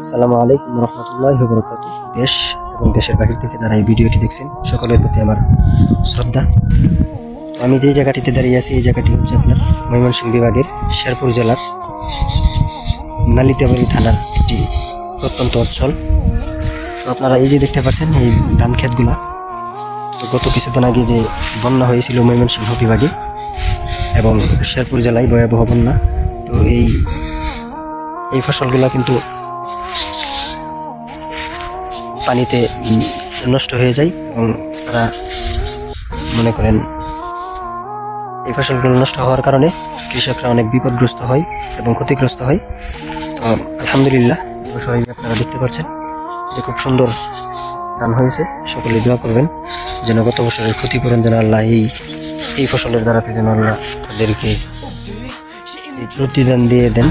আসসালামু আলাইকুম রহমতুল্লাহি ওয়া বারাকাতুহু। দেশ এবং দেশের বাহির থেকে যারা এই ভিডিওটি দেখছেন সকলের প্রতি আমার শ্রদ্ধা। তো আমি যেই জায়গাটিতে দাঁড়িয়ে আছি এই জায়গাটি হচ্ছে আপনার ময়মনসিংহ বিভাগের শেরপুর জেলার নালিতাবাড়ি থানার একটি প্রত্যন্ত অঞ্চল। তো আপনারা এই যে দেখতে পাচ্ছেন এই ধান ক্ষেতগুলা, তো গত কিছুদিন আগে যে বন্যা হয়েছিল ময়মনসিংহ বিভাগে এবং শেরপুর জেলায় ভয়াবহ বন্যা, তো এই ফসলগুলা কিন্তু পানিতে নষ্ট হয়ে যায় এবং তারা মনে করেন এই ফসলগুলো নষ্ট হওয়ার কারণে কৃষকরা অনেক বিপদগ্রস্ত হয় এবং ক্ষতিগ্রস্ত হয়। তো আলহামদুলিল্লাহ সবাই আপনারা দেখতে পাচ্ছেন যে খুব সুন্দর ধান হয়েছে। সকলে দোয়া করবেন যেন গত বছরের ক্ষতিপূরণ যেন আল্লাহ এই ফসলের দ্বারাতে যেন আল্লাহ তাদেরকে প্রতিদান দিয়ে দেন।